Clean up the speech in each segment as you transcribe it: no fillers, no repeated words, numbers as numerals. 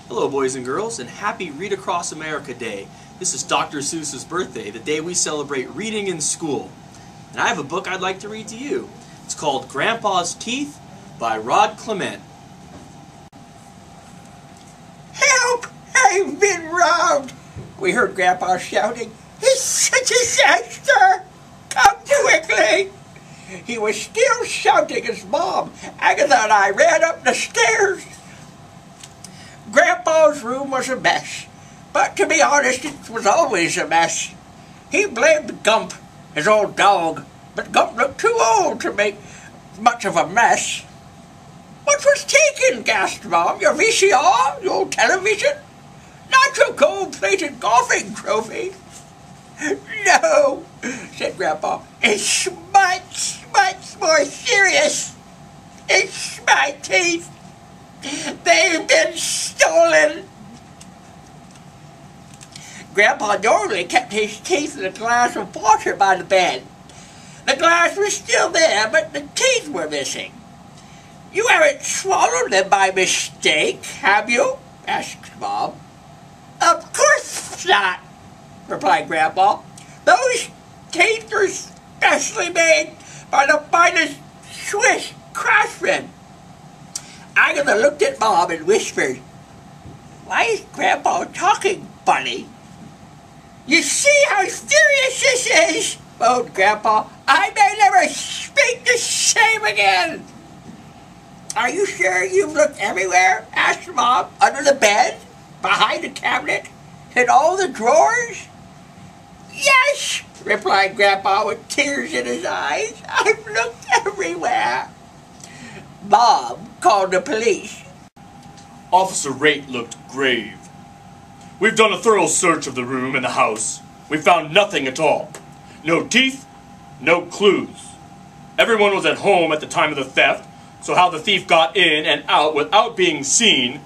Hello boys and girls, and happy Read Across America Day. This is Dr. Seuss's birthday, the day we celebrate reading in school. And I have a book I'd like to read to you. It's called Grandpa's Teeth by Rod Clement. Help! I've been robbed! We heard Grandpa shouting. It's such a disaster! Come quickly! He was still shouting as Mom, Agatha, and I ran up the stairs. Grandpa's room was a mess, but to be honest, it was always a mess. He blamed Gump, his old dog, but Gump looked too old to make much of a mess. What was taken? Gasped Mom. Your VCR? Your old television? Not your gold-plated golfing trophy? No, said Grandpa. It's much, much more serious. It's my teeth. They've been stolen. Grandpa normally kept his teeth in a glass of water by the bed. The glass was still there, but the teeth were missing. You haven't swallowed them by mistake, have you? Asked Mom. Of course not, replied Grandpa. Those teeth are specially made by the finest Swiss craftsmen. Agatha looked at Mom and whispered, Why is Grandpa talking funny? You see how serious this is, moaned Grandpa. I may never speak the same again. Are you sure you've looked everywhere? Asked Mom. Under the bed? Behind the cabinet? In all the drawers? Yes, replied Grandpa with tears in his eyes. I've looked everywhere. Mom called the police. Officer Raitt looked grave. We've done a thorough search of the room and the house. We found nothing at all. No teeth, no clues. Everyone was at home at the time of the theft, so how the thief got in and out without being seen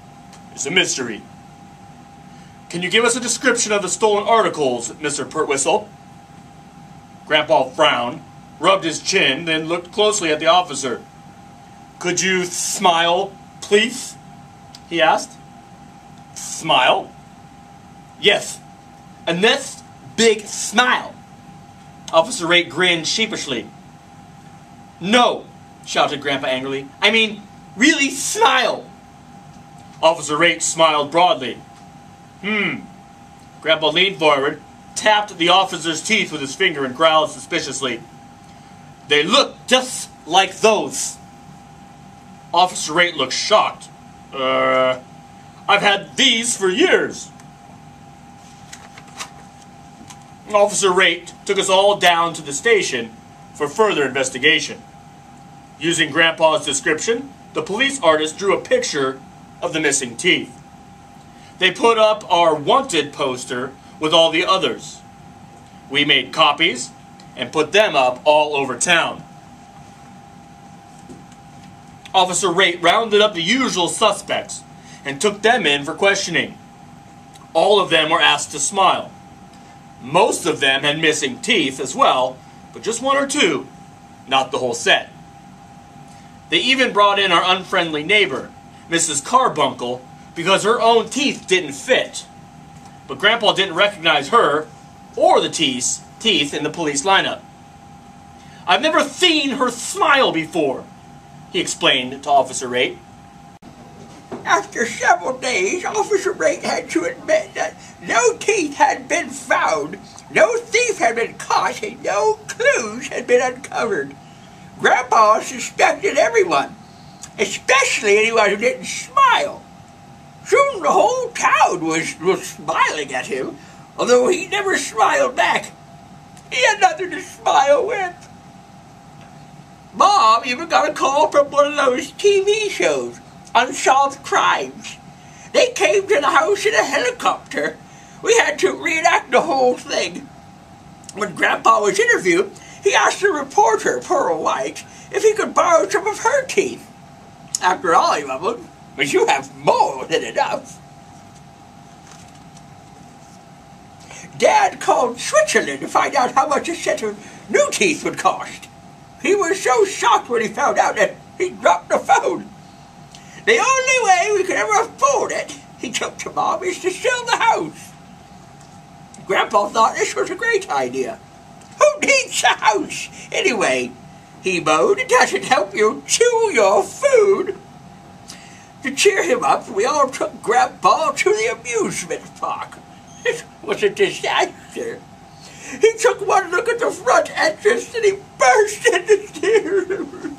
is a mystery. Can you give us a description of the stolen articles, Mr. Pertwhistle? Grandpa frowned, rubbed his chin, then looked closely at the officer. Could you smile, please? He asked. Smile? Yes, a nice big smile. Officer Raitt grinned sheepishly. No, shouted Grandpa angrily. I mean, really smile. Officer Raitt smiled broadly. Grandpa leaned forward, tapped the officer's teeth with his finger, and growled suspiciously. They look just like those. Officer Raitt looked shocked. I've had these for years. Officer Raitt took us all down to the station for further investigation. Using Grandpa's description, the police artist drew a picture of the missing teeth. They put up our wanted poster with all the others. We made copies and put them up all over town. Officer Raitt rounded up the usual suspects and took them in for questioning. All of them were asked to smile. Most of them had missing teeth as well, but just one or two, not the whole set. They even brought in our unfriendly neighbor, Mrs. Carbuncle, because her own teeth didn't fit. But Grandpa didn't recognize her or the teeth in the police lineup. I've never seen her smile before, he explained to Officer Raitt. After several days, Officer Raitt had to admit that no teeth had been found, no thief had been caught, and no clues had been uncovered. Grandpa suspected everyone, especially anyone who didn't smile. Soon the whole town was smiling at him, although he never smiled back. He had nothing to smile with. Mom even got a call from one of those TV shows, Unsolved Crimes. They came to the house in a helicopter. We had to reenact the whole thing. When Grandpa was interviewed, he asked the reporter, Pearl White, if he could borrow some of her teeth. After all, he mumbled, but you have more than enough. Dad called Switzerland to find out how much a set of new teeth would cost. He was so shocked when he found out that he dropped the phone. The only way we could ever afford it, he he took to Mom is to sell the house. Grandpa thought this was a great idea. Who needs a house anyway? He moaned. It doesn't help you chew your food. To cheer him up, we all took Grandpa to the amusement park. It was a disaster. He took one look at the front entrance and he burst into tears.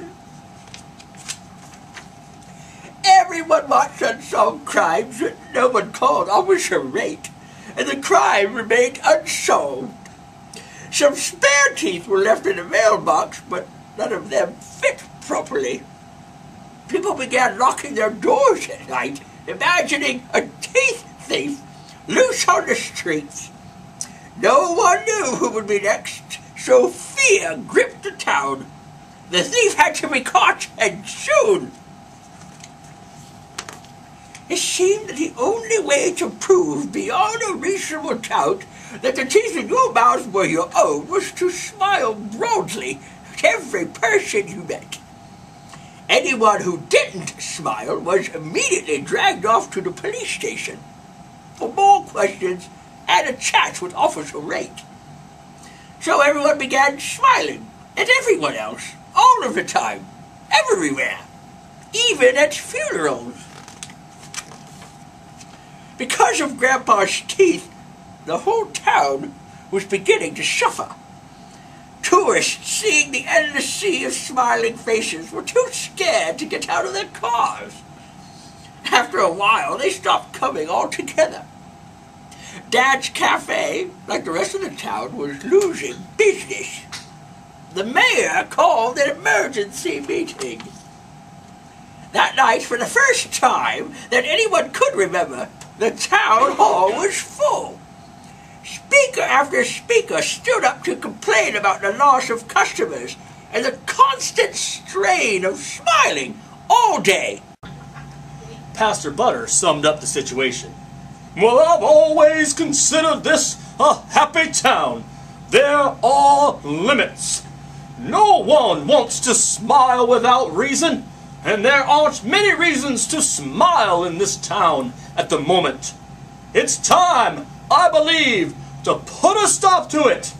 Everyone watched unsolved crimes, but no one called Officer Rate, and the crime remained unsolved. Some spare teeth were left in the mailbox, but none of them fit properly. People began locking their doors at night, imagining a teeth thief loose on the streets. No one knew who would be next, so fear gripped the town. The thief had to be caught, and soon. It seemed that the only way to prove beyond a reasonable doubt that the teeth in your mouth were your own was to smile broadly at every person you met. Anyone who didn't smile was immediately dragged off to the police station for more questions and a chat with Officer Rate. So everyone began smiling at everyone else, all of the time, everywhere, even at funerals. Because of Grandpa's teeth, the whole town was beginning to suffer. Tourists, seeing the endless sea of smiling faces, were too scared to get out of their cars. After a while, they stopped coming altogether. Dad's Cafe, like the rest of the town, was losing business. The mayor called an emergency meeting. That night, for the first time that anyone could remember, the town hall was full. Speaker after speaker stood up to complain about the loss of customers and the constant strain of smiling all day. Pastor Butter summed up the situation. Well, I've always considered this a happy town. There are limits. No one wants to smile without reason, and there aren't many reasons to smile in this town at the moment. It's time, I believe, to put a stop to it.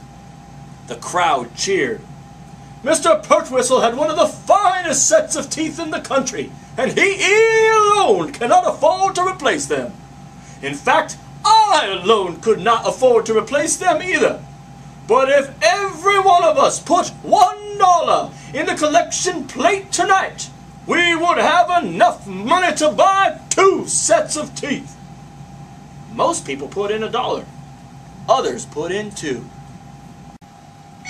The crowd cheered. Mr. Pertwhistle had one of the finest sets of teeth in the country, and he alone cannot afford to replace them. In fact, I alone could not afford to replace them either. But if every one of us put $1 in the collection plate tonight, we would have enough money to buy 2 sets of teeth. Most people put in $1. Others put in 2.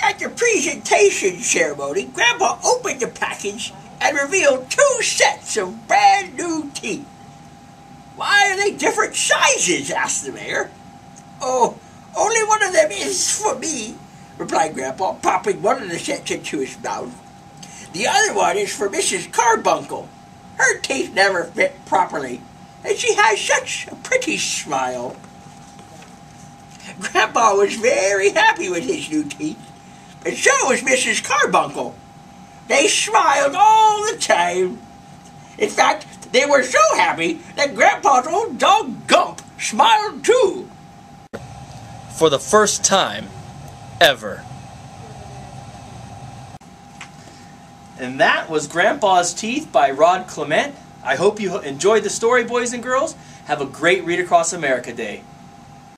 At the presentation ceremony, Grandpa opened the package and revealed 2 sets of brand new teeth. Why are they different sizes? Asked the mayor. Oh, only one of them is for me, replied Grandpa, popping one of the sets into his mouth. The other one is for Mrs. Carbuncle. Her teeth never fit properly, and she has such a pretty smile. Grandpa was very happy with his new teeth, and so was Mrs. Carbuncle. They smiled all the time. In fact, they were so happy that Grandpa's old dog Gump smiled too. For the first time ever. And that was Grandpa's Teeth by Rod Clement. I hope you enjoyed the story, boys and girls. Have a great Read Across America Day.